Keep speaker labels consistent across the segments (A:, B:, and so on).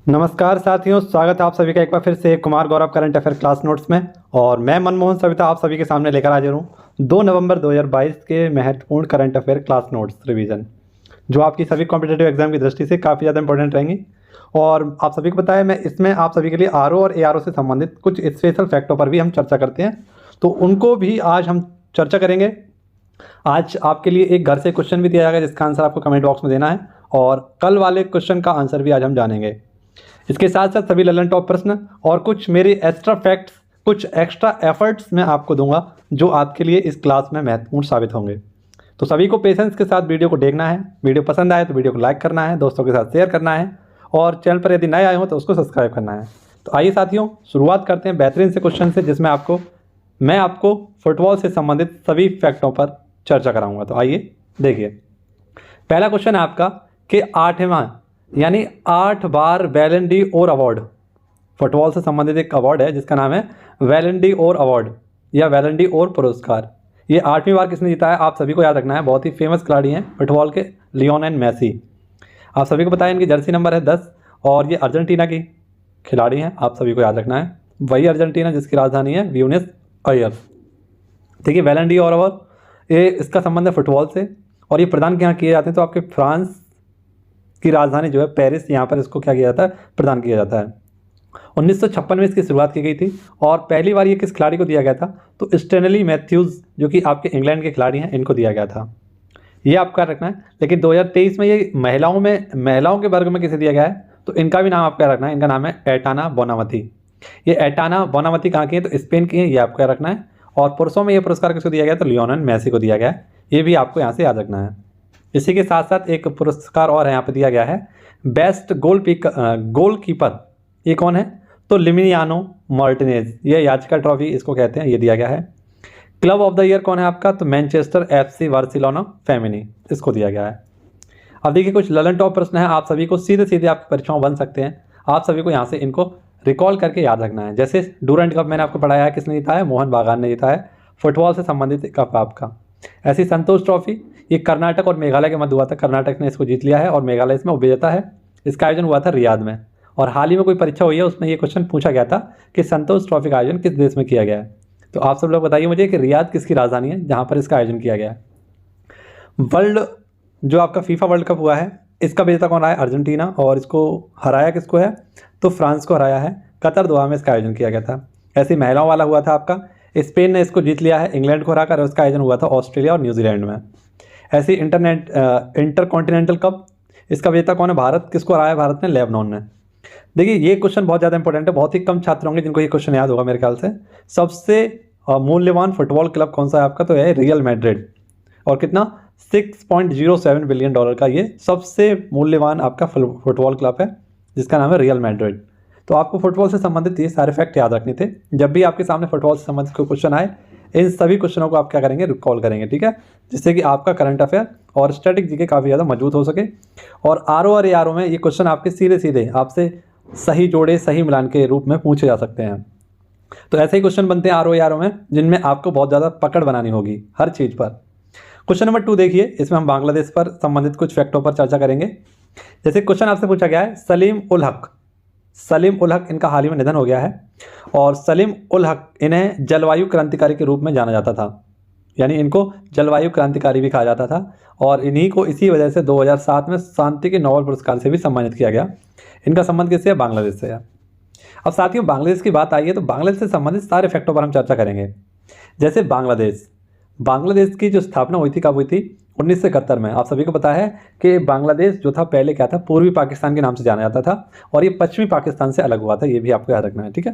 A: नमस्कार साथियों, स्वागत है आप सभी का एक बार फिर से Kumar Gaurav current affair class notes में। और मैं मनमोहन सविता आप सभी के सामने लेकर हाजिर हूँ 2 नवंबर 2022 के महत्वपूर्ण current affair class notes revision, जो आपकी सभी कॉम्पिटेटिव एग्जाम की दृष्टि से काफ़ी ज़्यादा इंपॉर्टेंट रहेंगी। और आप सभी को पता है, मैं इसमें आप सभी के लिए आरओ और एआरओ से संबंधित कुछ स्पेशल फैक्टों पर भी हम चर्चा करते हैं, तो उनको भी आज हम चर्चा करेंगे। आज आपके लिए एक घर से क्वेश्चन भी दिया जाएगा जिसका आंसर आपको कमेंट बॉक्स में देना है, और कल वाले क्वेश्चन का आंसर भी आज हम जानेंगे। इसके साथ साथ सभी ललन टॉप प्रश्न और कुछ मेरे एक्स्ट्रा फैक्ट्स, कुछ एक्स्ट्रा एफर्ट्स मैं आपको दूंगा जो आपके लिए इस क्लास में महत्वपूर्ण साबित होंगे। तो सभी को पेशेंस के साथ वीडियो को देखना है। वीडियो पसंद आए तो वीडियो को लाइक करना है, दोस्तों के साथ शेयर करना है, और चैनल पर यदि नए आए हो तो उसको सब्सक्राइब करना है। तो आइए साथियों, शुरुआत करते हैं बेहतरीन से क्वेश्चन से, जिसमें मैं आपको फुटबॉल से संबंधित सभी फैक्टों पर चर्चा कराऊंगा। तो आइए देखिए, पहला क्वेश्चन है आपका कि 8वां यानी 8 बार बैलन डी ओर अवार्ड, फुटबॉल से संबंधित एक अवार्ड है जिसका नाम है बैलन डी ओर अवार्ड या बैलन डी ओर पुरस्कार। ये 8वीं बार किसने जीता है, आप सभी को याद रखना है। बहुत ही फेमस खिलाड़ी हैं फुटबॉल के, लियोनेल मेसी। आप सभी को पता है इनकी जर्सी नंबर है 10, और ये अर्जेंटीना की खिलाड़ी हैं। आप सभी को याद रखना है, वही अर्जेंटीना जिसकी राजधानी है ब्यूनस आयर्स। देखिए, बैलन डी ओर अवार्ड, ये इसका संबंध है फुटबॉल से, और ये प्रदान यहाँ किए जाते हैं तो आपके फ्रांस की राजधानी जो है पेरिस, यहाँ पर इसको क्या किया जाता है, प्रदान किया जाता है। 1956 में इसकी शुरुआत की गई थी, और पहली बार ये किस खिलाड़ी को दिया गया था, तो स्टेनली मैथ्यूज़, जो कि आपके इंग्लैंड के खिलाड़ी हैं, इनको दिया गया था। ये आपका रखना है। लेकिन 2023 में ये महिलाओं के वर्ग में किसे दिया गया है, तो इनका भी नाम आपका रखना है। इनका नाम है एटाना बोनामती। ये एटाना बोनामती कहाँ की है, तो स्पेन की है, ये आपका रखना है। और पुरुषों में ये पुरस्कार किसको दिया गया, तो लियोनेल मेसी को दिया गया है। ये भी आपको यहाँ से याद रखना है। इसी के साथ साथ एक पुरस्कार और यहाँ पे दिया गया है, बेस्ट गोलकीपर। ये कौन है, तो लिमियानो मार्टिनेज, ये याचिका ट्रॉफी इसको कहते हैं, ये दिया गया है। क्लब ऑफ द ईयर कौन है आपका, तो मैनचेस्टर FC बार्सिलोना फेमिनी, इसको दिया गया है। अब देखिए, कुछ ललन टॉप प्रश्न है, आप सभी को सीधे सीधे आप परीक्षाओं बन सकते हैं। आप सभी को यहाँ से इनको रिकॉल करके याद रखना है। जैसे डूरंट कप मैंने आपको पढ़ाया है, किसने जीता है, मोहन बागान ने जीता है। फुटबॉल से संबंधित कप आपका। ऐसी संतोष ट्रॉफी, ये कर्नाटक और मेघालय के मध्य हुआ था। कर्नाटक ने इसको जीत लिया है और मेघालय इसमें उपविजेता है। इसका आयोजन हुआ था रियाद में, और हाल ही में कोई परीक्षा हुई है उसमें ये क्वेश्चन पूछा गया था कि संतोष ट्रॉफी का आयोजन किस देश में किया गया है। तो आप सब लोग बताइए मुझे कि रियाद किसकी राजधानी है जहाँ पर इसका आयोजन किया गया है। जो आपका फीफा वर्ल्ड कप हुआ है, इसका विजेता कौन रहा है, अर्जेंटीना, और इसको हराया किसको है, तो फ्रांस को हराया है। कतर दोहा में इसका आयोजन किया गया था। ऐसे महिलाओं वाला हुआ था आपका, स्पेन ने इसको जीत लिया है इंग्लैंड को हराकर, और इसका आयोजन हुआ था ऑस्ट्रेलिया और न्यूजीलैंड में। ऐसे इंटरकॉन्टिनेंटल कप, इसका विजेता कौन है, भारत। किसको हराया है भारत ने, लेबनान ने। देखिए, ये क्वेश्चन बहुत ज़्यादा इंपॉर्टेंट है, बहुत ही कम छात्र होंगे जिनको ये क्वेश्चन याद होगा मेरे ख्याल से। सबसे मूल्यवान फुटबॉल क्लब कौन सा है आपका, तो है रियल मैड्रिड, और कितना, $6.07 बिलियन का ये सबसे मूल्यवान आपका फुटबॉल क्लब है जिसका नाम है रियल मैड्रिड। तो आपको फुटबॉल से संबंधित ये सारे फैक्ट याद रखने थे। जब भी आपके सामने फुटबॉल से संबंधित कोई क्वेश्चन आए, इन सभी क्वेश्चनों को आप क्या करेंगे, रिकॉल करेंगे, ठीक है, जिससे कि आपका करंट अफेयर और स्टैटिक जीके काफ़ी ज़्यादा मजबूत हो सके। और आरओ और एआरओ में ये क्वेश्चन आपके सीधे सीधे आपसे सही जोड़े सही मिलान के रूप में पूछे जा सकते हैं। तो ऐसे ही क्वेश्चन बनते हैं आरओ एआरओ में, जिनमें आपको बहुत ज़्यादा पकड़ बनानी होगी हर चीज़ पर। क्वेश्चन नंबर 2 देखिए, इसमें हम बांग्लादेश पर संबंधित कुछ फैक्टों पर चर्चा करेंगे। जैसे क्वेश्चन आपसे पूछा गया है, सलीम उल हक इनका हाल ही में निधन हो गया है, और सलीम उल हक, इन्हें जलवायु क्रांतिकारी के रूप में जाना जाता था, यानी इनको जलवायु क्रांतिकारी भी कहा जाता था, और इन्हीं को इसी वजह से 2007 में शांति के नोबेल पुरस्कार से भी सम्मानित किया गया। इनका संबंध किससे है, बांग्लादेश से है। अब साथियों, बांग्लादेश की बात आई है तो बांग्लादेश से संबंधित सारे फैक्टों पर हम चर्चा करेंगे। जैसे बांग्लादेश की जो स्थापना हुई थी, कब हुई थी, 1971 में। आप सभी को पता है कि बांग्लादेश जो था पहले क्या था, पूर्वी पाकिस्तान के नाम से जाना जाता था, और ये पश्चिमी पाकिस्तान से अलग हुआ था। ये भी आपको याद रखना है, ठीक है।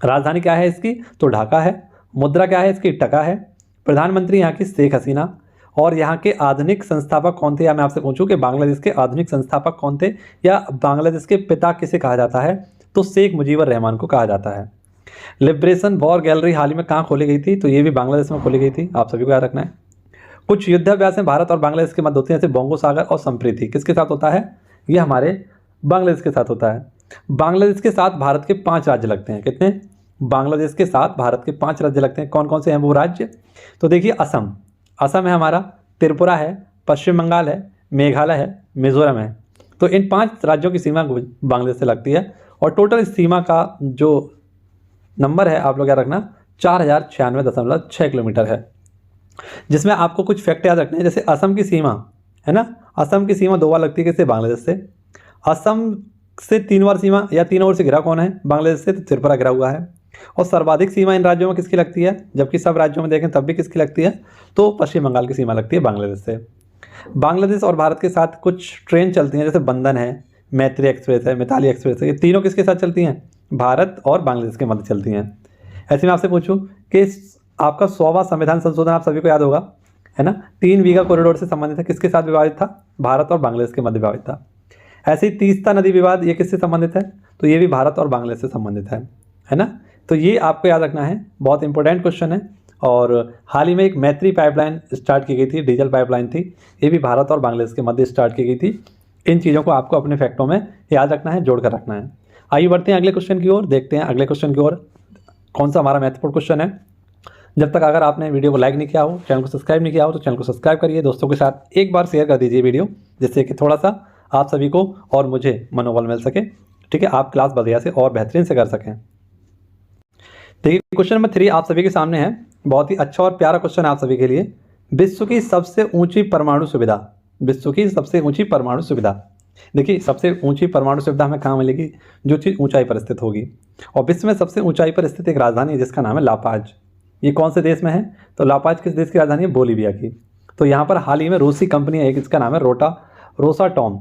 A: राजधानी क्या है इसकी, तो ढाका है। मुद्रा क्या है इसकी, टका है। प्रधानमंत्री यहाँ की शेख हसीना। और यहाँ के आधुनिक संस्थापक कौन थे, या मैं आपसे पूछूं कि बांग्लादेश के आधुनिक संस्थापक कौन थे, या बांग्लादेश के पिता किसे कहा जाता है, तो शेख मुजीबुर रहमान को कहा जाता है। लिबरेशन वॉर गैलरी हाल ही में कहाँ खोली गई थी, तो ये भी बांग्लादेश में खोली गई थी, आप सभी को याद रखना है। कुछ युद्धाभ्यास भारत और बांग्लादेश के मध्य होते हैं, जैसे बोंगो सागर और संप्रीति, किसके साथ होता है, ये हमारे बांग्लादेश के साथ होता है। बांग्लादेश के साथ भारत के 5 राज्य लगते हैं, कितने, बांग्लादेश के साथ भारत के 5 राज्य लगते हैं। कौन कौन से हैं वो राज्य, तो देखिए, असम है हमारा, त्रिपुरा है, पश्चिम बंगाल है, मेघालय है, मिजोरम है। तो इन 5 राज्यों की सीमा बांग्लादेश से लगती है और टोटल इस सीमा का जो नंबर है आप लोग याद रखना 4096.6 किलोमीटर है। जिसमें आपको कुछ फैक्ट याद रखने हैं, जैसे असम की सीमा है ना, असम की सीमा 2 बार लगती है किससे? बांग्लादेश से। असम से 3 बार सीमा या 3 ओर से घिरा कौन है? बांग्लादेश से, तो त्रिपुरा घिरा हुआ है। और सर्वाधिक सीमा इन राज्यों में किसकी लगती है? जबकि सब राज्यों में देखें तब भी किसकी लगती है? तो पश्चिम बंगाल की सीमा लगती है बांग्लादेश से। बांग्लादेश और भारत के साथ कुछ ट्रेन चलती हैं, जैसे बंधन है, मैत्री एक्सप्रेस है, मिताली एक्सप्रेस है, ये तीनों किसके साथ चलती हैं? भारत और बांग्लादेश के मध्य चलती हैं। ऐसे में आपसे पूछूं कि आपका 100वां संविधान संशोधन आप सभी को याद होगा, है ना, 3 बीघा कॉरिडोर से संबंधित है, किसके साथ विवादित था? भारत और बांग्लादेश के मध्य विवादित था। ऐसे ही तीस्ता नदी विवाद, ये किससे संबंधित है? तो ये भी भारत और बांग्लादेश से संबंधित है ना। तो ये आपको याद रखना है, बहुत इंपॉर्टेंट क्वेश्चन है। और हाल ही में एक मैत्री पाइपलाइन स्टार्ट की गई थी, डीजल पाइपलाइन थी, ये भी भारत और बांग्लादेश के मध्य स्टार्ट की गई थी। इन चीज़ों को आपको अपने फैक्टों में याद रखना है, जोड़ कर रखना है। आइए बढ़ते हैं अगले क्वेश्चन की ओर, देखते हैं अगले क्वेश्चन की ओर कौन सा हमारा महत्वपूर्ण क्वेश्चन है। जब तक अगर आपने वीडियो को लाइक नहीं किया हो, चैनल को सब्सक्राइब नहीं किया हो, तो चैनल को सब्सक्राइब करिए, दोस्तों के साथ एक बार शेयर कर दीजिए वीडियो, जिससे कि थोड़ा सा आप सभी को और मुझे मनोबल मिल सके, ठीक है, आप क्लास बढ़िया से और बेहतरीन से कर सकें। देखिए क्वेश्चन नंबर 3 आप सभी के सामने है, बहुत ही अच्छा और प्यारा क्वेश्चन है आप सभी के लिए। विश्व की सबसे ऊंची परमाणु सुविधा, विश्व की सबसे ऊंची परमाणु सुविधा। देखिए सबसे ऊंची परमाणु सुविधा हमें कहाँ मिलेगी? जो चीज़ ऊंचाई पर स्थित होगी। और विश्व में सबसे ऊंचाई पर स्थित एक राजधानी है जिसका नाम है लापाज। ये कौन से देश में है? तो लापाज किस देश की राजधानी है? बोलीविया की। तो यहाँ पर हाल ही में रूसी कंपनी है, इसका नाम है रोसाटॉम।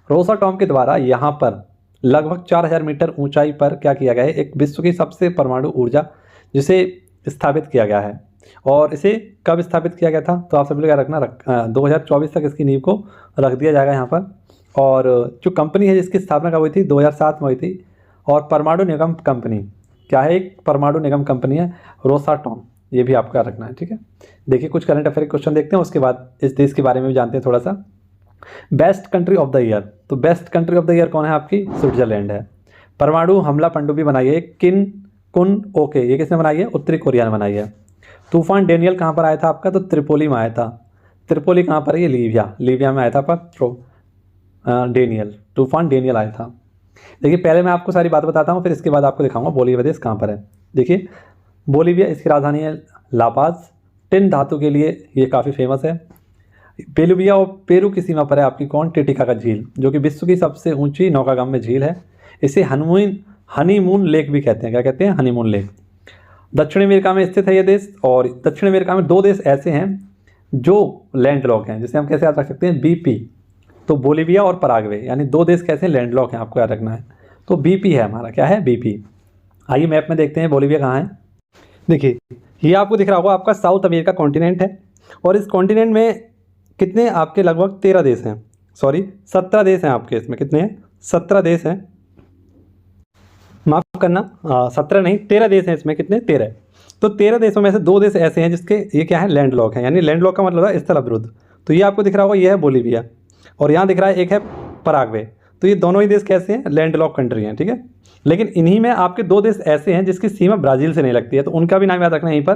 A: रोसाटॉम के द्वारा यहाँ पर लगभग 4000 मीटर ऊंचाई पर क्या किया गया है? एक विश्व की सबसे परमाणु ऊर्जा जिसे स्थापित किया गया है। और इसे कब स्थापित किया गया था? तो आप सभी लोग याद रखना, 2024 तक इसकी नींव को रख दिया जाएगा यहाँ पर। और जो कंपनी है जिसकी स्थापना कब हुई थी? 2007 में हुई थी। और परमाणु निगम कंपनी क्या है? एक परमाणु निगम कंपनी है रोसाटॉम, ये भी आपको याद रखना है, ठीक है। देखिए कुछ करंट अफेयर क्वेश्चन देखते हैं, उसके बाद इस देश के बारे में भी जानते हैं थोड़ा सा। Best country of the year, तो best country of the year कौन है? आपकी स्विट्जरलैंड है। परमाणु हमला पनडुब्बी बनाई है किन कुन ओके, ये किसने बनाई है? उत्तरी कोरिया ने बनाई है। तूफान डेनियल कहाँ पर आया था आपका? तो त्रिपोली में आया था। त्रिपोली कहाँ पर है? ये लीबिया में आया था पर डेनियल, तूफान डेनियल आया था। देखिए पहले मैं आपको सारी बात बताता हूँ, फिर इसके बाद आपको दिखाऊंगा बोलीविया देश कहाँ पर है। देखिए बोलीविया, इसकी राजधानी है लापाज। टिन धातु के लिए ये काफ़ी फेमस है। बोलीविया और पेरू की सीमा पर है आपकी कौन? टिटिकाका झील, जो कि विश्व की सबसे ऊंची नौकागामी झील है। इसे हनीमून लेक भी कहते हैं। क्या कहते हैं? Honeymoon lake. दक्षिण अमेरिका में स्थित है ये देश। और दक्षिण अमेरिका में 2 देश ऐसे हैं जो लैंडलॉक हैं, जिसे हम कैसे याद रख सकते हैं? बीपी। तो बोलीविया और पराग्वे, यानी 2 देश कैसे लैंडलॉक हैं, आपको याद रखना है। तो बीपी है हमारा, क्या है? बीपी। आइए मैप में देखते हैं बोलीविया कहाँ है। देखिए ये आपको दिख रहा होगा, आपका साउथ अमेरिका कॉन्टिनेंट है। और इस कॉन्टिनेंट में कितने आपके? लगभग 13 देश हैं, सॉरी 17 देश हैं आपके। इसमें कितने हैं? 17 देश हैं, माफ करना, 17 नहीं 13 देश हैं इसमें। कितने? 13। तो 13 देशों में से 2 देश ऐसे हैं जिसके ये क्या है? लैंडलॉक है, यानी लैंडलॉक का मतलब है स्थल अवरुद्ध। तो ये आपको दिख रहा होगा, ये है बोलीविया। और यहाँ दिख रहा है एक है पराग्वे। तो ये दोनों ही देश कैसे हैं? लैंडलॉक कंट्री हैं, ठीक है। लेकिन इन्हीं में आपके 2 देश ऐसे हैं जिसकी सीमा ब्राज़ील से नहीं लगती है, तो उनका भी नाम याद रखना है यहीं पर।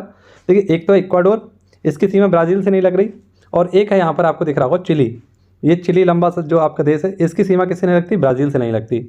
A: देखिए एक तो इक्वाडोर, इसकी सीमा ब्राज़ील से नहीं लग रही। और एक है यहाँ पर आपको दिख रहा होगा चिली। ये चिली लंबा सा जो आपका देश है, इसकी सीमा किससे नहीं लगती? ब्राज़ील से नहीं लगती।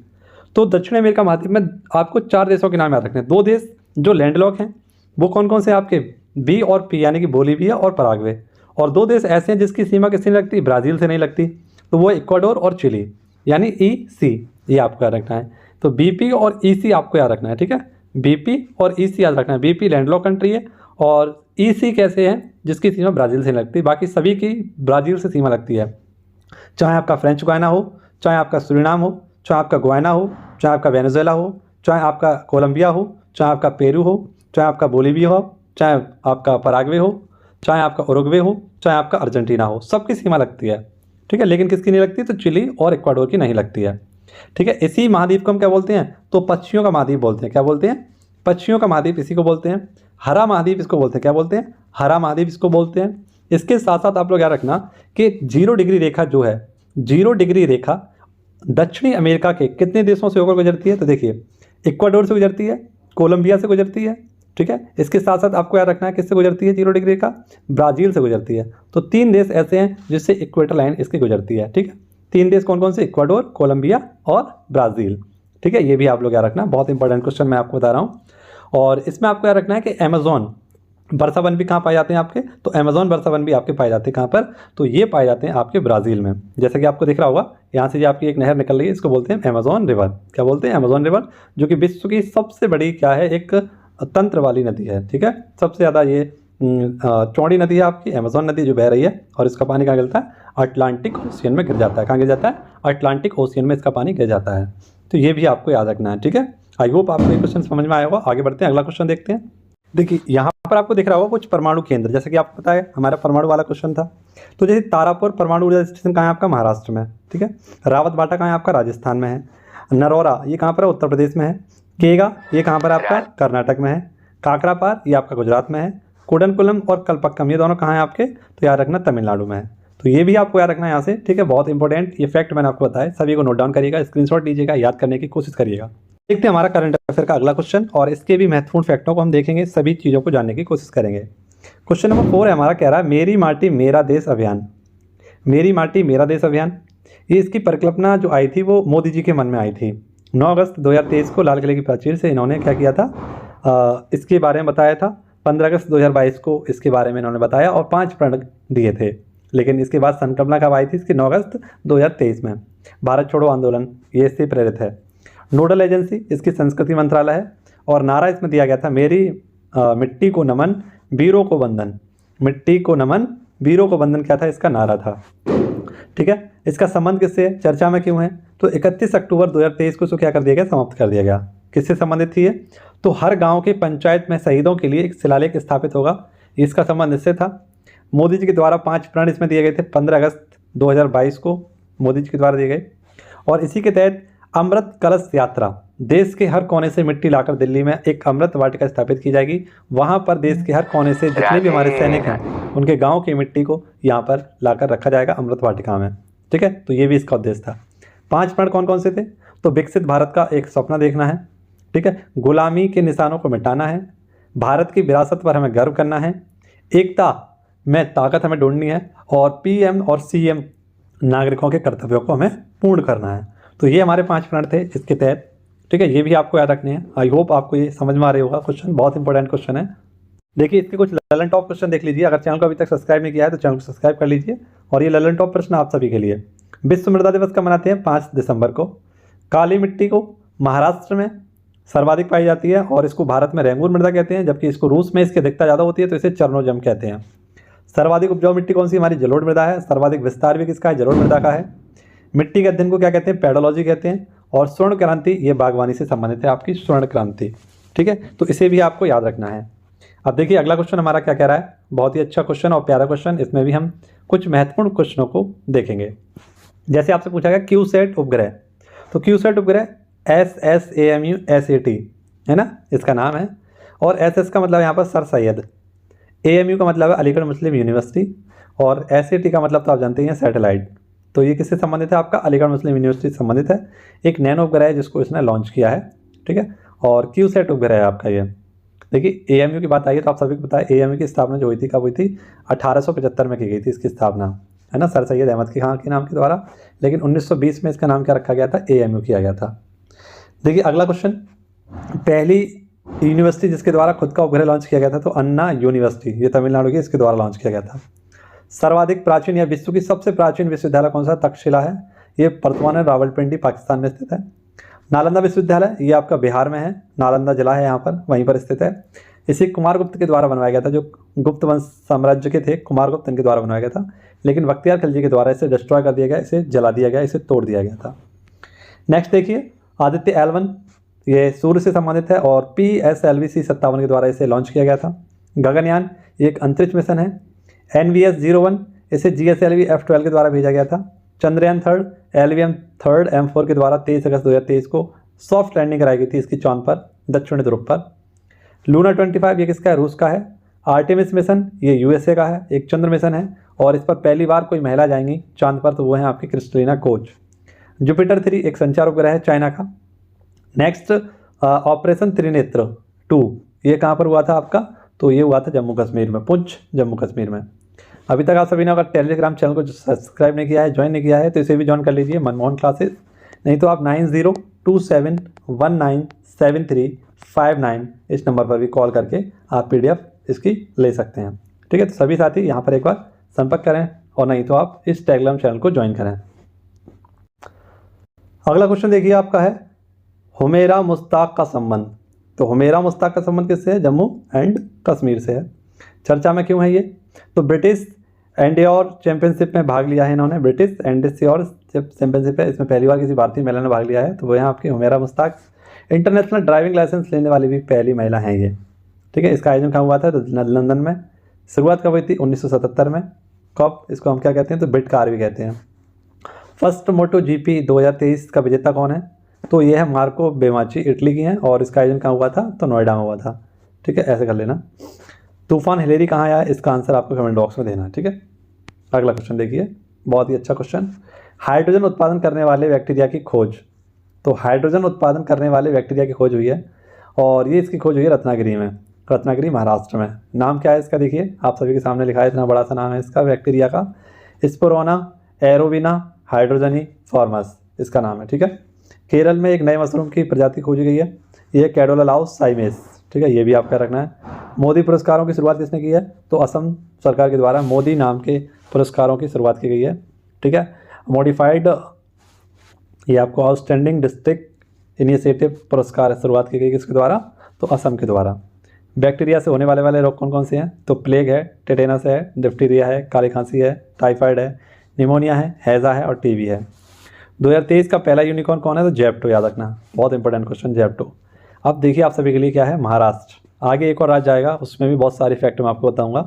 A: तो दक्षिण अमेरिका महाद्वीप में आपको 4 देशों के नाम याद रखने हैं। 2 देश जो लैंडलॉक हैं वो कौन कौन से आपके? बी और पी, यानी कि बोलीविया और पराग्वे। और 2 देश ऐसे हैं जिसकी सीमा किससे नहीं लगती? ब्राज़ील से नहीं लगती। तो वो इक्वाडोर और चिली, यानी EC, ये आपको याद रखना है। तो BP और EC आपको याद रखना है, ठीक है। BP और EC याद रखना है। BP लैंडलॉक कंट्री है और EC कैसे है? जिसकी सीमा ब्राज़ील से नहीं लगती, बाकी सभी की ब्राज़ील से सीमा लगती है। चाहे आपका फ्रेंच गुयाना हो, चाहे आपका सूरीनाम हो, चाहे आपका गुयाना हो, चाहे आपका वेनेजुएला हो, चाहे आपका कोलंबिया हो, चाहे आपका पेरू हो, चाहे आपका बोलीविया हो, चाहे आपका पराग्वे हो, चाहे आपका उरुग्वे हो, चाहे आपका अर्जेंटीना हो, सबकी सीमा लगती है, ठीक है। लेकिन किसकी नहीं लगती? तो चिली और इक्वाडोर की नहीं लगती है, ठीक है। इसी महाद्वीप को हम क्या बोलते हैं? तो पक्षियों का महाद्वीप बोलते हैं। क्या बोलते हैं? पक्षियों का महाद्वीप इसी को बोलते हैं। हरा महाद्वीप इसको बोलते हैं। क्या बोलते हैं? हरा महाद्वीप इसको बोलते हैं। इसके साथ साथ आप लोग याद रखना कि 0 डिग्री रेखा जो है, 0 डिग्री रेखा दक्षिणी अमेरिका के कितने देशों से होकर गुजरती है? तो देखिए इक्वाडोर से गुजरती है, कोलंबिया से गुजरती है, ठीक है। इसके साथ साथ आपको याद रखना है किससे गुजरती है 0 डिग्री रेखा? ब्राज़ील से गुजरती है। तो 3 देश ऐसे हैं जिससे इक्वेटर लाइन इसकी गुजरती है, ठीक है। तीन देश कौन कौन से? इक्वाडोर, कोलंबिया और ब्राज़ील। ठीक है, ये भी आप लोग याद रखना, बहुत इंपॉर्टेंट क्वेश्चन मैं आपको बता रहा हूँ। और इसमें आपको याद रखना है कि अमेजोन वर्षावन भी कहाँ पाए जाते हैं आपके? तो अमेजोन वर्षावन भी आपके पाए जाते हैं कहाँ पर? तो ये पाए जाते हैं आपके ब्राज़ील में। जैसा कि आपको दिख रहा होगा, यहाँ से जो आपकी एक नहर निकल रही है, इसको बोलते हैं अमेजोन रिवर। क्या बोलते हैं? अमेजोन रिवर, जो कि विश्व की सबसे बड़ी क्या है, एक तंत्र वाली नदी है। ठीक है, सबसे ज़्यादा ये चौड़ी नदी है आपकी अमेजोन नदी जो बह रही है, और इसका पानी कहाँ गिरता है? अटलांटिक ओशियन में गिर जाता है। कहाँ गिर जाता है? अटलांटिक ओशियन में इसका पानी गिर जाता है। तो ये भी आपको याद रखना है। ठीक है, आई होप आपको ये क्वेश्चन समझ में आया होगा। आगे बढ़ते हैं, अगला क्वेश्चन देखते हैं। देखिए यहाँ पर आपको दिख रहा होगा कुछ परमाणु केंद्र, जैसे कि आपको पता है हमारा परमाणु वाला क्वेश्चन था। तो जैसे तारापुर परमाणु ऊर्जा स्टेशन कहाँ है आपका? महाराष्ट्र में। ठीक है, रावत बाटा कहाँ है आपका? राजस्थान में है। नरौरा ये कहाँ पर है? उत्तर प्रदेश में है। केगा ये कहाँ पर आपका? कर्नाटक में है। काकरापार ये आपका गुजरात में है। कुडनकुलम और कलपक्कम ये दोनों कहाँ है आपके? तो याद रखना तमिलनाडु में है। तो ये भी आपको याद रखना है यहाँ से। ठीक है, बहुत इंपॉर्टेंट ये फैक्ट मैंने आपको बताया, सभी को नोट डाउन करिएगा, स्क्रीनशॉट लीजिएगा, याद करने की कोशिश करिएगा। देखते हैं हमारा करंट अफेयर का अगला क्वेश्चन, और इसके भी महत्वपूर्ण फैक्टों को हम देखेंगे, सभी चीज़ों को जानने की कोशिश करेंगे। क्वेश्चन नंबर 4 है हमारा, कह रहा है मेरी माटी मेरा देश अभियान। मेरी माटी मेरा देश अभियान, ये इसकी परिकल्पना जो आई थी वो मोदी जी के मन में आई थी। 9 अगस्त 2023 को लाल किले की प्राचीर से इन्होंने क्या किया था, इसके बारे में बताया था। 15 अगस्त 2022 को इसके बारे में इन्होंने बताया और 5 प्रण दिए थे। लेकिन इसके बाद संकल्पना कब आई थी इसकी? 9 अगस्त 2023 में। भारत छोड़ो आंदोलन ये इससे प्रेरित है। नोडल एजेंसी इसकी संस्कृति मंत्रालय है, और नारा इसमें दिया गया था, मेरी मिट्टी को नमन वीरों को वंदन। मिट्टी को नमन वीरों को वंदन क्या था? इसका नारा था। ठीक है, इसका संबंध किससे है? चर्चा में क्यों है? तो 31 अक्टूबर 2023 को इसको क्या कर दिया गया? समाप्त कर दिया गया। किससे संबंधित थी ये? तो हर गांव के पंचायत में शहीदों के लिए एक शिलालेख स्थापित होगा, इसका संबंध इससे था। मोदी जी के द्वारा 5 प्रण इसमें दिए गए थे 15 अगस्त 2022 को मोदी जी के द्वारा दिए गए। और इसी के तहत अमृत कलश यात्रा, देश के हर कोने से मिट्टी लाकर दिल्ली में एक अमृत वाटिका स्थापित की जाएगी। वहां पर देश के हर कोने से जितने भी हमारे सैनिक हैं उनके गांव की मिट्टी को यहाँ पर लाकर रखा जाएगा अमृत वाटिका में। ठीक है, तो ये भी इसका उद्देश्य था। 5 प्रण कौन कौन से थे? तो विकसित भारत का एक सपना देखना है। ठीक है, गुलामी के निशानों को मिटाना है, भारत की विरासत पर हमें गर्व करना है, एकता में ताकत हमें ढूंढनी है, और पीएम और सीएम नागरिकों के कर्तव्यों को हमें पूर्ण करना है। तो ये हमारे 5 प्रण थे इसके तहत। ठीक है, ये भी आपको याद रखने हैं। आई होप आपको ये समझ में आ रही होगा। क्वेश्चन बहुत इंपॉर्टेंट क्वेश्चन है। देखिए इसके कुछ ललन टॉप क्वेश्चन देख लीजिए। अगर चैनल को अभी तक सब्सक्राइब नहीं किया है तो चैनल को सब्सक्राइब कर लीजिए। और ये ललन टॉप प्रश्न आप सभी के लिए। विश्व मृदा दिवस कब मनाते हैं? 5 दिसंबर को। काली मिट्टी को महाराष्ट्र में सर्वाधिक पाई जाती है, और इसको भारत में रेंगूर मृदा कहते हैं, जबकि इसको रूस में इसकी अधिकता ज़्यादा होती है तो इसे चरनोजम कहते हैं। सर्वाधिक उपजाऊ मिट्टी कौन सी? हमारी जलोढ़ मृदा है। सर्वाधिक विस्तार भी किसका है? जलोढ़ मृदा का है। मिट्टी के अध्ययन को क्या कहते हैं? पेडोलॉजी कहते हैं। और स्वर्ण क्रांति ये बागवानी से संबंधित है, आपकी स्वर्ण क्रांति। ठीक है, तो इसे भी आपको याद रखना है। अब देखिए अगला क्वेश्चन हमारा क्या कह रहा है, बहुत ही अच्छा क्वेश्चन और प्यारा क्वेश्चन। इसमें भी हम कुछ महत्वपूर्ण क्वेश्चनों को देखेंगे। जैसे आपसे पूछा गया क्यूसैट उपग्रह, तो क्यूसैट उपग्रह SSAMU SAT है ना, इसका नाम है। और SS का मतलब यहाँ पर सर सैयद, AMU का मतलब है अलीगढ़ मुस्लिम यूनिवर्सिटी, और SAT का मतलब तो आप जानते हैं सैटेलाइट। तो ये किससे संबंधित है? आपका अलीगढ़ मुस्लिम यूनिवर्सिटी से संबंधित है। एक नैनो उपग्रह है जिसको इसने लॉन्च किया है। ठीक है, और क्यूसैट उपग्रह है आपका ये। देखिए AMU की बात आई है तो आप सभी को पता है AMU की स्थापना जो हुई थी कब हुई थी? 1875 में की गई थी इसकी स्थापना, है ना, सर सैयद अहमद खान के नाम के द्वारा। लेकिन 1920 में इसका नाम क्या रखा गया था? AMU किया गया था। देखिए अगला क्वेश्चन, पहली यूनिवर्सिटी जिसके द्वारा खुद का उपग्रह लॉन्च किया गया था तो अन्ना यूनिवर्सिटी, ये तमिलनाडु की, इसके द्वारा लॉन्च किया गया था। सर्वाधिक प्राचीन या विश्व की सबसे प्राचीन विश्वविद्यालय कौन सा? तक्षशिला है, ये वर्तमान में रावलपिंडी पाकिस्तान में स्थित है। नालंदा विश्वविद्यालय ये आपका बिहार में है, नालंदा जिला है यहाँ पर, वहीं पर स्थित है। इसे कुमारगुप्त के द्वारा बनवाया गया था, जो गुप्त वंश साम्राज्य के थे कुमारगुप्त, इनके द्वारा बनवाया गया था। लेकिन बख्तियार खिलजी के द्वारा इसे डिस्ट्रॉय कर दिया गया, इसे जला दिया गया, इसे तोड़ दिया गया था। नेक्स्ट देखिए आदित्य L1, ये सूर्य से संबंधित है, और PSLV C57 के द्वारा इसे लॉन्च किया गया था। गगनयान ये एक अंतरिक्ष मिशन है। NVS-01 इसे GSLV F12 के द्वारा भेजा गया था। चंद्रयान 3 LVM 3 M4 के द्वारा 23 अगस्त 2023 को सॉफ्ट लैंडिंग कराई गई थी इसकी चांद पर, दक्षिणी ध्रुव पर। लूना 25 ये किसका है? रूस का है। आर्टेमिस मिशन ये USA का है, एक चंद्र मिशन है, और इस पर पहली बार कोई महिला जाएंगी चांद पर, तो वो है आपकी क्रिस्टलिना कोच। जुपिटर 3 एक संचार उपग्रह है चाइना का। नेक्स्ट ऑपरेशन त्रिनेत्र 2 ये कहाँ पर हुआ था आपका? तो ये हुआ था जम्मू कश्मीर में, पुंछ जम्मू कश्मीर में। अभी तक आप सभी ने अगर टेलीग्राम चैनल को सब्सक्राइब नहीं किया है, ज्वाइन नहीं किया है, तो इसे भी ज्वाइन कर लीजिए, मनमोहन क्लासेस। नहीं तो आप 9027197359 इस नंबर पर भी कॉल करके आप PDF इसकी ले सकते हैं। ठीक है, तो सभी साथी यहाँ पर एक बार संपर्क करें, और नहीं तो आप इस टेलीग्राम चैनल को ज्वाइन करें। अगला क्वेश्चन देखिए आपका है हुमेरा मुश्ताक का संबंध। तो हुमेरा मुश्ताक का संबंध किससे है? जम्मू एंड कश्मीर से है। चर्चा में क्यों है ये? तो ब्रिटिश एंडेयोर चैंपियनशिप में भाग लिया है इन्होंने। ब्रिटिश एंडेयोर चैंपियनशिप है, इसमें पहली बार किसी भारतीय महिला ने भाग लिया है, तो वो यहाँ आपकी Humera Mushtaq. International driving licence लेने वाली भी पहली महिला हैं ये। ठीक है, इसका आयोजन कहाँ हुआ था? तो लंदन में। शुरुआत कब हुई थी? 1977 में। कप इसको हम क्या कहते हैं? तो बिट कार भी कहते हैं। फर्स्ट मोटो GP 2023 का विजेता कौन है? तो ये है मार्को बेमाची, इटली की हैं, और इसका आयोजन कहाँ हुआ था? तो नोएडा में हुआ था। ठीक है, ऐसे कर लेना। तूफान हिलेरी कहाँ आया? इसका आंसर आपको कमेंट बॉक्स में देना। ठीक है, अगला क्वेश्चन देखिए, बहुत ही अच्छा क्वेश्चन। हाइड्रोजन उत्पादन करने वाले बैक्टीरिया की खोज। तो हाइड्रोजन उत्पादन करने वाले बैक्टीरिया की खोज हुई है, और ये इसकी खोज हुई है रत्नागिरी में, रत्नागिरी महाराष्ट्र में। नाम क्या है इसका? देखिए आप सभी के सामने लिखा है, इतना बड़ा सा नाम है इसका बैक्टीरिया का, स्पोरोना एरोविना हाइड्रोजनी फॉर्मस इसका नाम है। ठीक है, केरल में एक नए मशरूम की प्रजाति खोजी गई है, ये कैडोलालाउस साइमेस। ठीक है, ये भी आपका रखना है। मोदी पुरस्कारों की शुरुआत किसने की है? तो असम सरकार के द्वारा मोदी नाम के पुरस्कारों की शुरुआत की गई है। ठीक है, मॉडिफाइड ये आपको आउटस्टैंडिंग डिस्ट्रिक्ट इनिशिएटिव पुरस्कार शुरुआत की गई किसके द्वारा? तो असम के द्वारा। बैक्टीरिया से होने वाले रोग कौन कौन से हैं? तो प्लेग है, टेटेनस है, डिप्टीरिया है, काली खांसी है, टाइफाइड है, निमोनिया है, हैज़ा है और TB है। 2023 का पहला यूनिकॉर्न कौन है? तो जेप्टो, याद रखना, बहुत इंपॉर्टेंट क्वेश्चन जेप्टो। अब देखिए आप सभी के लिए क्या है, महाराष्ट्र। आगे एक और राज्य आएगा, उसमें भी बहुत सारे फैक्ट मैं आपको बताऊंगा,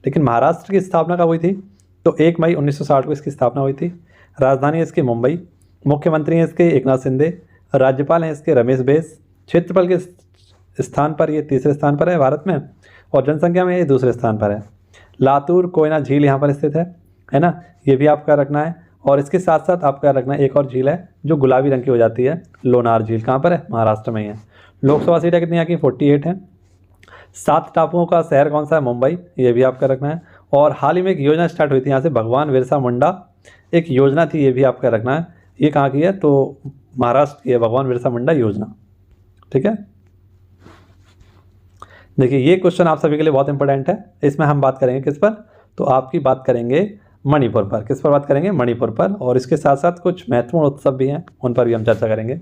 A: लेकिन महाराष्ट्र की स्थापना कब हुई थी? तो 1 मई 1960 को इसकी स्थापना हुई थी। राजधानी है इसकी मुंबई, मुख्यमंत्री हैं इसके एकनाथ शिंदे, राज्यपाल हैं इसके रमेश बैस। क्षेत्रफल के स्थान पर ये तीसरे स्थान पर है भारत में, और जनसंख्या में ये दूसरे स्थान पर है। लातूर कोयना झील यहाँ पर स्थित है ना, ये भी आपका रखना है। और इसके साथ साथ आपका रखना है एक और झील है जो गुलाबी रंग की हो जाती है, लोनार झील। कहाँ पर है? महाराष्ट्र में ही है। लोकसभा सीटें कितनी यहाँ की? 48 है। 7 टापुओं का शहर कौन सा है? मुंबई, ये भी आपका रखना है। और हाल ही में एक योजना स्टार्ट हुई थी यहाँ से, भगवान बिरसा मुंडा एक योजना थी, ये भी आपका रखना है। ये कहाँ की है? तो महाराष्ट्र की है, भगवान बिरसा मुंडा योजना। ठीक है, देखिए ये क्वेश्चन आप सभी के लिए बहुत इंपॉर्टेंट है। इसमें हम बात करेंगे किस पर? तो आपकी बात करेंगे मणिपुर पर। किस पर बात करेंगे? मणिपुर पर। और इसके साथ साथ कुछ महत्वपूर्ण उत्सव भी हैं, उन पर भी हम चर्चा करेंगे।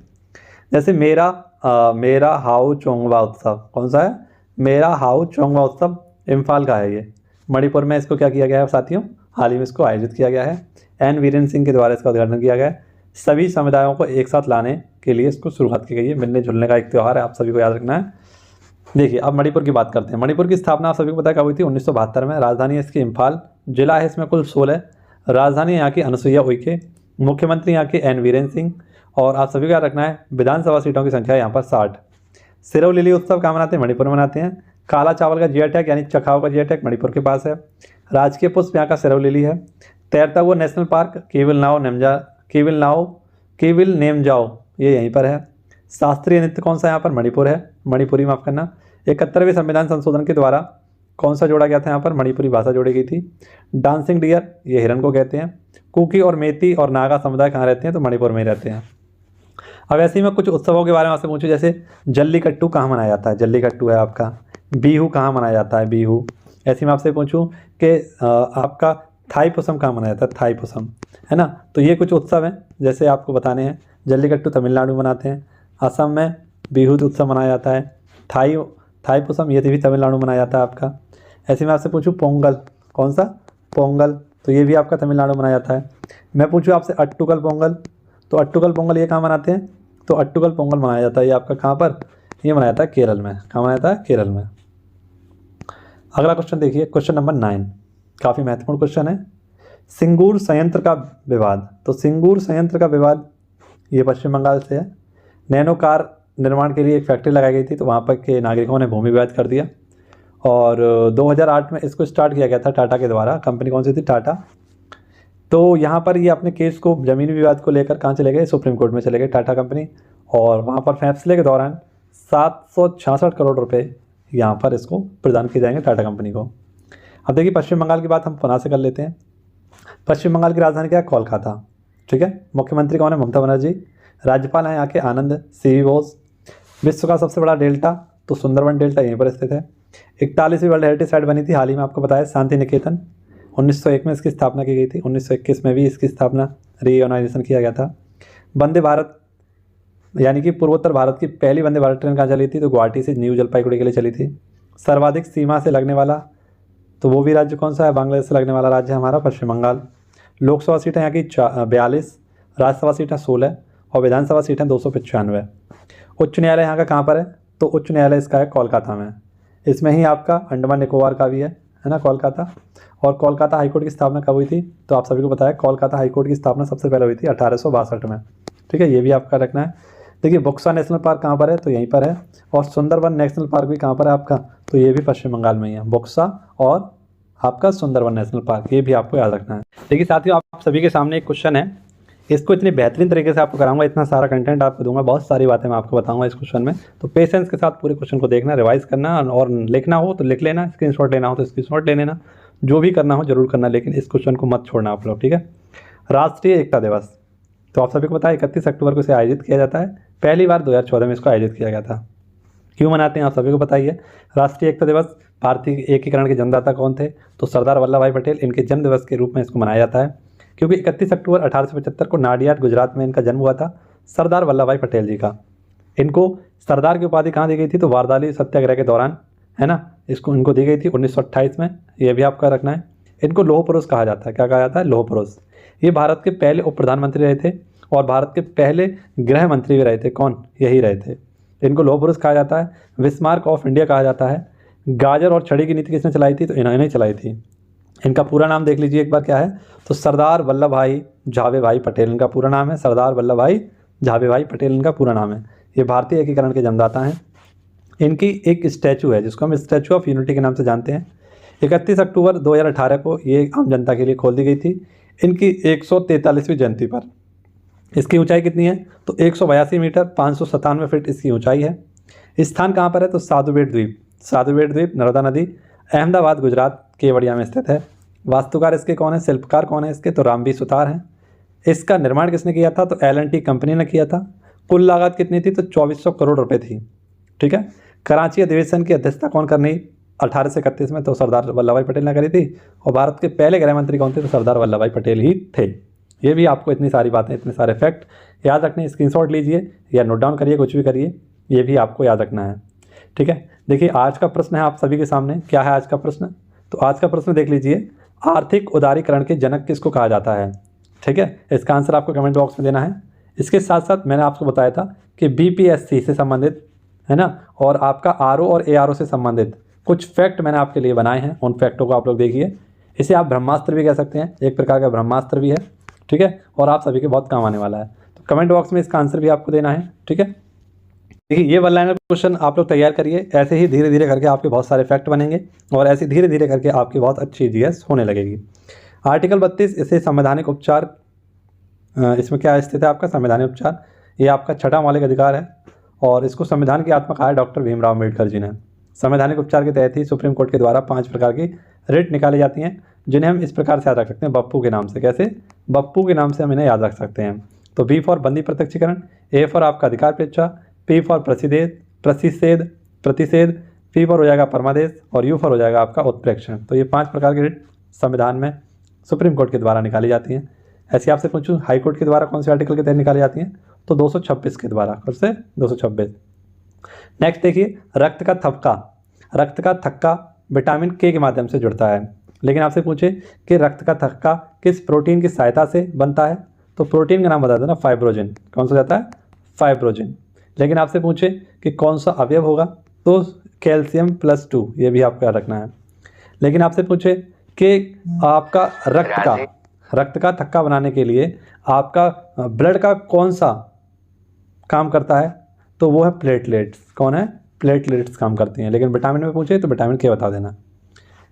A: जैसे मेरा हाउ चोंगवा उत्सव कौन सा है? मेरा हाउ चोंगवा उत्सव इम्फाल का है ये, मणिपुर में। इसको क्या किया गया है साथियों? हाल ही में इसको आयोजित किया गया है। N वीरेंद्र सिंह के द्वारा इसका उद्घाटन किया गया है। सभी समुदायों को एक साथ लाने के लिए इसको शुरुआत की गई है। मिलने जुलने का एक त्यौहार है, आप सभी को याद रखना है। देखिए अब मणिपुर की बात करते हैं। मणिपुर की स्थापना आप सभी को पता है कब हुई थी? 1972 में। राजधानी है इसकी इम्फाल, जिला है इसमें कुल 16, राजधानी यहाँ की अनुसुईया उइके, मुख्यमंत्री यहाँ के N वीरेंद्र सिंह। और आप सभी को याद रखना है विधानसभा सीटों की संख्या यहाँ पर 60। सिरौ लिली उत्सव कहाँ मनाते हैं? मणिपुर में मनाते हैं। काला चावल का GI टैग यानी चखाओ का GI टैग मणिपुर के पास है। राजकीय पुष्प यहाँ का सिरौ लिली है। तैरता हुआ नेशनल पार्क कीविल नेमजाओ ये यहीं पर है। शास्त्रीय नृत्य कौन सा यहाँ पर? मणिपुर है, मणिपुरी माफ करना। 71वें संविधान संशोधन के द्वारा कौन सा जोड़ा गया था यहाँ पर? मणिपुरी भाषा जोड़ी गई थी। डांसिंग डियर ये हिरन को कहते हैं। कुकी और मेती और नागा समुदाय कहाँ रहते हैं? तो मणिपुर में ही रहते हैं। अब ऐसे ही मैं कुछ उत्सवों के बारे में आपसे पूछूं, जैसे जल्लीकट्टू कहाँ मनाया जाता है? जल्लीकट्टू है आपका। बिहू कहाँ मनाया जाता है? बिहू। ऐसे मैं आपसे पूछूं कि आपका थाईपुसम कहाँ मनाया जाता है? थाईपुसम, है ना। तो ये कुछ उत्सव हैं जैसे आपको बताने हैं। जल्लीकट्टू तमिलनाडु में मनाते हैं, असम में बिहू उत्सव मनाया जाता है। थाईपुसम ये भी तमिलनाडु में मनाया जाता है आपका। ऐसे मैं आपसे पूछूं पोंगल, कौन सा? पोंगल, तो ये भी आपका तमिलनाडु में मनाया जाता है। मैं पूछूं आपसे अट्टुकल पोंगल, तो अट्टुकल पोंगल ये कहाँ मनाते हैं? तो अट्टुकल पोंगल मनाया जाता है ये आपका कहाँ पर? ये मनाया जाता है केरल में। कहाँ मनाया जाता है? केरल में। अगला क्वेश्चन देखिए, क्वेश्चन नंबर 9, काफ़ी महत्वपूर्ण क्वेश्चन है। सिंगूर संयंत्र का विवाद। तो सिंगूर संयंत्र का विवाद ये पश्चिम बंगाल से है। नैनो कार निर्माण के लिए एक फैक्ट्री लगाई गई थी, तो वहाँ पर के नागरिकों ने भूमि विवाद कर दिया, और 2008 में इसको स्टार्ट किया गया था टाटा के द्वारा। कंपनी कौन सी थी? टाटा। तो यहाँ पर ये अपने केस को, ज़मीनी विवाद को लेकर कहाँ चले गए? सुप्रीम कोर्ट में चले गए टाटा कंपनी, और वहाँ पर फैसले के दौरान 766 करोड़ रुपए यहाँ पर इसको प्रदान किए जाएंगे टाटा कंपनी को। अब देखिए पश्चिम बंगाल की बात हम पुनः से कर लेते हैं। पश्चिम बंगाल की राजधानी क्या है? कोलकाता। ठीक है। मुख्यमंत्री कौन है? ममता बनर्जी। राज्यपाल हैं यहाँ के आनंद सी बोस। विश्व का सबसे बड़ा डेल्टा तो सुंदरबन डेल्टा यहीं पर स्थित है। 41वीं वर्ल्ड हेरिटेज साइट बनी थी हाल ही में, आपको बताया, शांति निकेतन। 1901 में इसकी स्थापना की गई थी। 1921 में भी इसकी स्थापना रीऑर्गेनाइजेशन किया गया था। वंदे भारत यानी कि पूर्वोत्तर भारत की पहली वंदे भारत ट्रेन कहाँ चली थी? तो गुवाहाटी से न्यू जलपाईगुड़ी के लिए चली थी। सर्वाधिक सीमा से लगने वाला तो वो भी राज्य कौन सा है? बांग्लादेश से लगने वाला राज्य है हमारा पश्चिम बंगाल। लोकसभा सीटें यहाँ की 42, राज्यसभा सीटें 16 और विधानसभा सीटें 295। उच्च न्यायालय यहाँ का कहाँ पर है? तो उच्च न्यायालय इसका है कोलकाता में। इसमें ही आपका अंडमान निकोबार का भी है ना, कोलकाता। और कोलकाता हाईकोर्ट की स्थापना कब हुई थी? तो आप सभी को पता है कोलकाता हाईकोर्ट की स्थापना सबसे पहले हुई थी 1862 में। ठीक है, ये भी आपका रखना है। देखिए बक्सा नेशनल पार्क कहाँ पर है? तो यहीं पर है। और सुंदरबन नेशनल पार्क भी कहाँ पर है आपका? तो ये भी पश्चिम बंगाल में ही है, बक्सा और आपका सुंदरबन नेशनल पार्क, ये भी आपको याद रखना है। देखिए साथियों, आप सभी के सामने एक क्वेश्चन है, इसको इतनी बेहतरीन तरीके से आपको कराऊंगा, इतना सारा कंटेंट आपको दूंगा, बहुत सारी बातें मैं आपको बताऊंगा इस क्वेश्चन में। तो पेशेंस के साथ पूरे क्वेश्चन को देखना, रिवाइज करना, और लिखना हो तो लिख लेना, स्क्रीनशॉट लेना हो तो स्क्रीनशॉट ले लेना, जो भी करना हो जरूर करना, लेकिन इस क्वेश्चन को मत छोड़ना आप लोग। ठीक है। राष्ट्रीय एकता दिवस, तो आप सभी को पता है 31 अक्टूबर को इसे आयोजित किया जाता है। पहली बार 2014 में इसको आयोजित किया गया था। क्यों मनाते हैं आप सभी को पता ही है। राष्ट्रीय एकता दिवस, भारतीय एकीकरण के जन्मदाता कौन थे? तो सरदार वल्लभ भाई पटेल। इनके जन्म दिवस के रूप में इसको मनाया जाता है, क्योंकि 31 अक्टूबर 1875 को नाडियाड गुजरात में इनका जन्म हुआ था, सरदार वल्लभ भाई पटेल जी का। इनको सरदार की उपाधि कहाँ दी गई थी? तो वारदाली सत्याग्रह के दौरान, है ना, इनको दी गई थी 1928 में, ये भी आपका रखना है। इनको लौह पुरुष कहा जाता है। क्या कहा जाता है? लौह पुरुष। ये भारत के पहले उप प्रधानमंत्री रहे थे और भारत के पहले गृह मंत्री भी रहे थे। कौन? यही रहे थे। इनको लौह पुरुष कहा जाता है। विस्मार्क ऑफ इंडिया कहा जाता है। गाजर और छड़ी की नीति किसने चलाई थी? तो इन्होंने चलाई थी। इनका पूरा नाम देख लीजिए एक बार, क्या है? तो सरदार वल्लभ भाई झावे भाई पटेल इनका पूरा नाम है। सरदार वल्लभ भाई झावे भाई पटेल इनका पूरा नाम है। ये भारतीय एकीकरण के जन्मदाता हैं। इनकी एक स्टैचू है जिसको हम स्टैचू ऑफ यूनिटी के नाम से जानते हैं। 31 अक्टूबर 2018 को ये आम जनता के लिए खोल दी गई थी, इनकी 143वीं जयंती पर। इसकी ऊंचाई कितनी है? तो 182 मीटर 597 फीट इसकी ऊंचाई है। स्थान कहाँ पर है? तो साधु बेट द्वीप। साधु बेट द्वीप, नर्मदा नदी, अहमदाबाद गुजरात, केवड़िया में स्थित है। वास्तुकार इसके कौन है? शिल्पकार कौन है इसके? तो रामबी सुतार हैं। इसका निर्माण किसने किया था? तो L&T कंपनी ने किया था। कुल लागत कितनी थी? तो 2400 करोड़ रुपए थी। ठीक है। कराची अधिवेशन की अध्यक्षता कौन करनी 18 से 31 में? तो सरदार वल्लभ भाई पटेल ने करी थी। और भारत के पहले गृह मंत्री कौन थे? तो सरदार वल्लभ भाई पटेल ही थे। ये भी आपको इतनी सारी बातें, इतने सारे फैक्ट याद रखने, स्क्रीनशॉट लीजिए या नोट डाउन करिए, कुछ भी करिए, ये भी आपको याद रखना है। ठीक है। देखिए आज का प्रश्न है आप सभी के सामने, क्या है आज का प्रश्न? तो आज का प्रश्न देख लीजिए, आर्थिक उदारीकरण के जनक किसको कहा जाता है? ठीक है, इसका आंसर आपको कमेंट बॉक्स में देना है। इसके साथ साथ मैंने आपको बताया था कि BPSC से संबंधित, है ना, और आपका RO और ARO से संबंधित कुछ फैक्ट मैंने आपके लिए बनाए हैं। उन फैक्टों को आप लोग देखिए। इसे आप ब्रह्मास्त्र भी कह सकते हैं, एक प्रकार का ब्रह्मास्त्र भी है। ठीक है, और आप सभी के बहुत काम आने वाला है। तो कमेंट बॉक्स में इसका आंसर भी आपको देना है। ठीक है, देखिए ये वन लाइनर क्वेश्चन आप लोग तैयार करिए। ऐसे ही धीरे धीरे करके आपके बहुत सारे फैक्ट बनेंगे और ऐसे धीरे धीरे करके आपकी बहुत अच्छी GS होने लगेगी। आर्टिकल 32, इसे संवैधानिक उपचार, इसमें क्या स्थित है आपका? संवैधानिक उपचार, ये आपका छठा मौलिक अधिकार है और इसको संविधान की आत्मा कहा है डॉक्टर भीमराव अम्बेडकर जी ने। संवैधानिक उपचार के तहत ही सुप्रीम कोर्ट के द्वारा 5 प्रकार की रिट निकाली जाती हैं, जिन्हें हम इस प्रकार से याद रख सकते हैं, बप्पू के नाम से। कैसे? बप्पू के नाम से हम इन्हें याद रख सकते हैं। तो B फॉर बंदी प्रत्यक्षीकरण, A फॉर आपका अधिकार पेक्षा, P फॉर प्रतिषेध, P फॉर हो जाएगा परमादेश और U फॉर हो जाएगा आपका उत्प्रेक्षण। तो ये 5 प्रकार की रिट संविधान में सुप्रीम कोर्ट के द्वारा निकाली जाती हैं। ऐसे आपसे पूछूं हाई कोर्ट के द्वारा कौन से आर्टिकल के तहत निकाली जाती हैं? तो 226 के द्वारा। कौन से? 226। नेक्स्ट देखिए, रक्त का थक्का विटामिन K के माध्यम से जुड़ता है। लेकिन आपसे पूछे कि रक्त का थक्का किस प्रोटीन की सहायता से बनता है? तो प्रोटीन का नाम बता देना, फाइब्रोजिन। कौन सा जाता है? फाइब्रोजिन। लेकिन आपसे पूछे कि कौन सा अवयव होगा? तो कैल्शियम +2, ये भी आपको याद रखना है। लेकिन आपसे पूछे कि आपका रक्त का थक्का बनाने के लिए आपका ब्लड का कौन सा काम करता है? तो वो है प्लेटलेट्स। कौन है? प्लेटलेट्स काम करती हैं। लेकिन विटामिन में पूछे तो विटामिन K बता देना।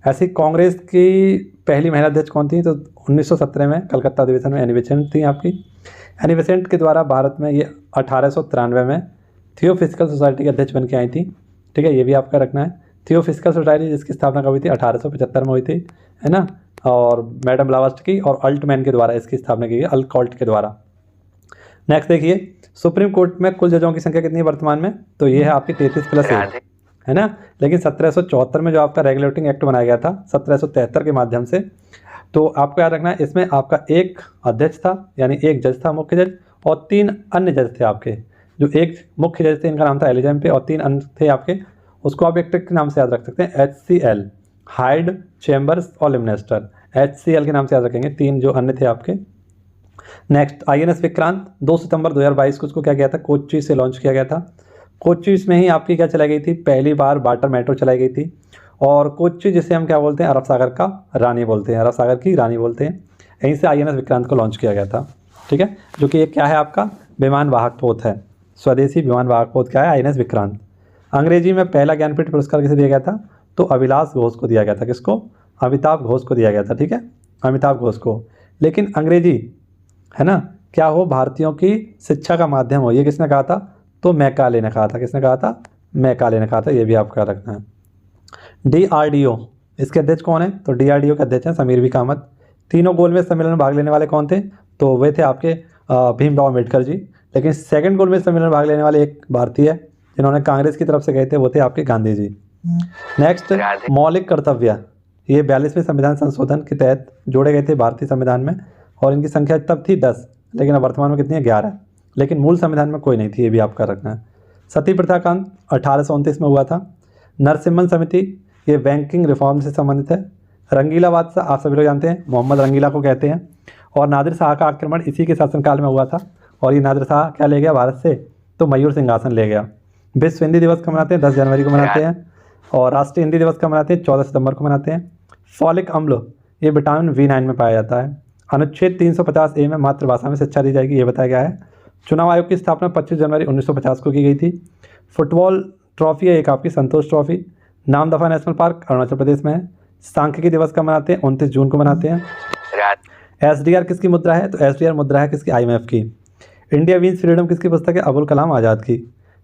A: ऐसी कांग्रेस की पहली महिला अध्यक्ष कौन थी? तो 1917 में कलकत्ता अधिवेशन में एनी बेसेंट थी आपकी। एनी बेसेंट के द्वारा भारत में ये 1893 में थियोफिजिकल सोसाइटी की अध्यक्ष बन के आई थी। ठीक है, ये भी आपका रखना है। थियोफिजिकल सोसाइटी जिसकी स्थापना कब हुई थी? 1875 में हुई थी, है ना। और मैडम ब्लावात्स्की और अल्टमैन के द्वारा इसकी स्थापना की गई, अल्कॉल्ट के द्वारा। नेक्स्ट देखिए, सुप्रीम कोर्ट में कुल जजों की संख्या कितनी है वर्तमान में? तो ये है आपकी 33+1, है ना। लेकिन 1774 में जो आपका रेगुलेटिंग एक्ट बनाया गया था 1773 के माध्यम से, तो आपको याद रखना है इसमें आपका एक अध्यक्ष था, यानी एक जज था मुख्य जज, और 3 अन्य जज थे आपके। जो एक मुख्य जज थे इनका नाम था एलिजाबेथ और 3 अन्य थे आपके, उसको आप एक के नाम से याद रख सकते हैं, HCL, हाइड, चैम्बर्स और लिमनेस्टर। HCL के नाम से याद रखेंगे, 3 जो अन्य थे आपके। नेक्स्ट, INS विक्रांत 2 सितंबर 2022 को उसको क्या किया था? कोच्चि से लॉन्च किया गया था। कोच्चि में ही आपकी क्या चलाई गई थी? पहली बार वाटर मेट्रो चलाई गई थी। और कोच्चि जिसे हम क्या बोलते हैं? अरब सागर का रानी बोलते हैं, अरब सागर की रानी बोलते हैं। यहीं से INS विक्रांत को लॉन्च किया गया था, ठीक है। जो कि एक क्या है आपका? विमान वाहक पोत है, स्वदेशी विमान वाहक पोत क्या है? INS विक्रांत। अंग्रेजी में पहला ज्ञानपीठ पुरस्कार किसे दिया गया था? तो अभिलाष घोष को दिया गया था। किसको? अमिताभ घोष को दिया गया था, ठीक है, अमिताभ घोष को। लेकिन अंग्रेजी, है ना, क्या हो? भारतीयों की शिक्षा का माध्यम हो, ये किसने कहा था? तो मैकाले ने कहा था। किसने कहा था? मैकाले ने कहा था। ये भी आपका रखना है। DRDO, इसके अध्यक्ष कौन है? तो DRDO के अध्यक्ष हैं समीर वी कामत। तीनों गोलमेज सम्मेलन में भाग लेने वाले कौन थे? तो वे थे आपके भीमराव अम्बेडकर जी। लेकिन सेकंड गोलमेज सम्मेलन में भाग लेने वाले एक भारतीय जिन्होंने कांग्रेस की तरफ से गए थे, वो थे आपके गांधी जी। नेक्स्ट, मौलिक कर्तव्य, ये 42वें संविधान संशोधन के तहत जोड़े गए थे भारतीय संविधान में, और इनकी संख्या तब थी 10, लेकिन अब वर्तमान में कितनी है? 11। लेकिन मूल संविधान में कोई नहीं थी, ये भी आपका रखना है। सती प्रथा कांड 1829 में हुआ था। नरसिम्हन समिति, ये बैंकिंग रिफॉर्म से संबंधित है। रंगीला बादशाह आप सभी लोग जानते हैं, मोहम्मद रंगीला को कहते हैं। और नादिर शाह का आक्रमण इसी के शासनकाल में हुआ था, और ये नादिर शाह क्या ले गया भारत से? तो मयूर सिंहासन ले गया। विश्व हिंदी दिवस कब मनाते हैं? 10 जनवरी को मनाते हैं। और राष्ट्रीय हिंदी दिवस कब मनाते हैं? 14 सितंबर को मनाते हैं। फॉलिक अम्ल, ये विटामिन B9 में पाया जाता है। अनुच्छेद 350A में मातृभाषा में शिक्षा दी जाएगी, ये बताया गया है। चुनाव आयोग की स्थापना 25 जनवरी 1950 को की गई थी। फुटबॉल ट्रॉफी है एक आपकी, Santosh trophy. Namdapha national park Arunachal Pradesh में है। सांख्यिकी दिवस कब मनाते हैं? 29 जून को मनाते हैं। SDR किसकी मुद्रा है? तो SDR मुद्रा है किसकी? IMF की। इंडिया मीन्स फ्रीडम किसकी पुस्तक है? अबुल कलाम आज़ाद की।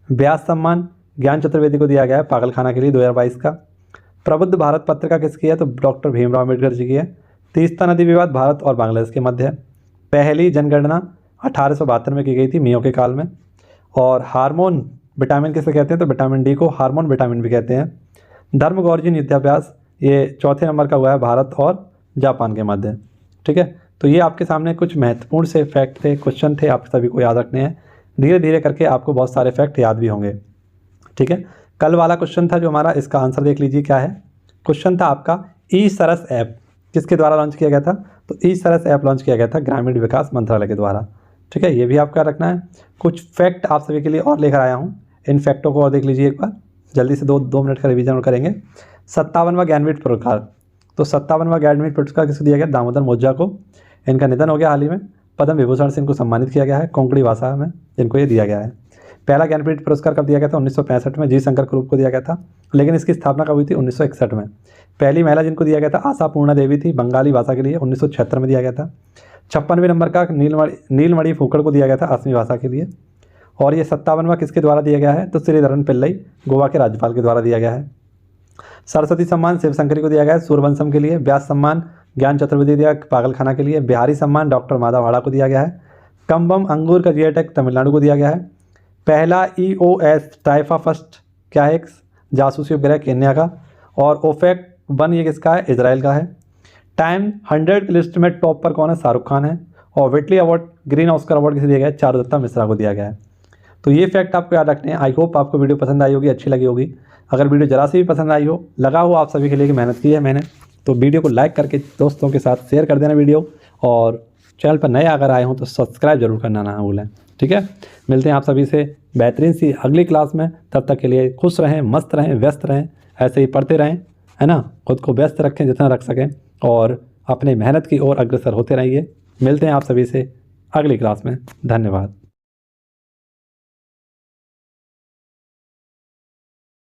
A: व्यास सम्मान ज्ञान चतुर्वेदी को दिया गया है पागलखाना के लिए 2022 का। प्रबुद्ध भारत पत्रिका किसकी है? तो डॉक्टर भीमराव अम्बेडकर जी की है। तीस्ता नदी विवाद भारत और बांग्लादेश के मध्य है। पहली जनगणना 1872 में की गई थी मियो के काल में। और हार्मोन विटामिन किसे कहते हैं? तो विटामिन D को हार्मोन विटामिन भी कहते हैं। धर्म गौरजीन युद्धाभ्यास, ये चौथे नंबर का हुआ है भारत और जापान के मध्य, ठीक है। तो ये आपके सामने कुछ महत्वपूर्ण से फैक्ट थे, क्वेश्चन थे, आप सभी को याद रखने हैं। धीरे धीरे करके आपको बहुत सारे फैक्ट याद भी होंगे, ठीक है। कल वाला क्वेश्चन था जो हमारा, इसका आंसर देख लीजिए क्या है। क्वेश्चन था आपका ई-सरस ऐप किसके द्वारा लॉन्च किया गया था? तो ई-सरस ऐप लॉन्च किया गया था ग्रामीण विकास मंत्रालय के द्वारा, ठीक है। ये भी आपका रखना है। कुछ फैक्ट आप सभी के लिए और लेकर आया हूँ, इन फैक्टों को और देख लीजिए एक बार जल्दी से। 2 मिनट का रिवीजन करेंगे। 57वां ज्ञानपीठ पुरस्कार, तो 57वां ज्ञानपीठ पुरस्कार किसको दिया गया? दामोदर मोजा को। इनका निधन हो गया हाल ही में। पद्म विभूषण से इनको सम्मानित किया गया है कोंकणी भाषा में, इनको ये दिया गया है। पहला ज्ञानपीठ पुरस्कार कब दिया गया था? 1965 में जी शंकर ग्रुप को दिया गया था। लेकिन इसकी स्थापना कब हुई थी? 1961 में। पहली महिला जिनको दिया गया था आशा पूर्णा देवी थी, बंगाली भाषा के लिए, 1976 में दिया गया था। 56वें नंबर का नीलमणि फूकड़ को दिया गया था असमी भाषा के लिए। और ये 57वां किसके द्वारा दिया गया है? तो श्रीधरन पिल्लई गोवा के राज्यपाल के द्वारा दिया गया है। सरस्वती सम्मान शिवशंकरी को दिया गया है सूर्यवंशम के लिए। व्यास सम्मान ज्ञान चतुर्वेदी दिया पागलखाना के लिए। बिहारी सम्मान डॉक्टर माधव हाड़ा को दिया गया है। कम्बम अंगूर का जीआई टैग तमिलनाडु को दिया गया है। पहला EOS टाइफा फर्स्ट क्या है? जासूसी उपग्रह केन्या का। और OFAC 1 ये किसका है? इजराइल का है। टाइम 100 लिस्ट में टॉप पर कौन है? शाहरुख खान है। और विटली अवार्ड ग्रीन ऑस्कर अवार्ड किसे दिया गया है? चारुदत्ता मिश्रा को दिया गया है। तो ये फैक्ट आपको याद रखने हैं। आई होप आपको वीडियो पसंद आई होगी, अच्छी लगी होगी। अगर वीडियो जरा सी भी पसंद आई हो, लगा हो आप सभी के लिए कि मेहनत की है मैंने, तो वीडियो को लाइक करके दोस्तों के साथ शेयर कर देना वीडियो। और चैनल पर नए अगर आए हों तो सब्सक्राइब जरूर करना ना भूलें, ठीक है। मिलते हैं आप सभी से बेहतरीन सी अगली क्लास में। तब तक के लिए खुश रहें, मस्त रहें, व्यस्त रहें, ऐसे ही पढ़ते रहें, है ना। खुद को व्यस्त रखें जितना रख सकें, और अपने मेहनत की ओर अग्रसर होते रहिए। मिलते हैं आप सभी से अगली क्लास में। धन्यवाद।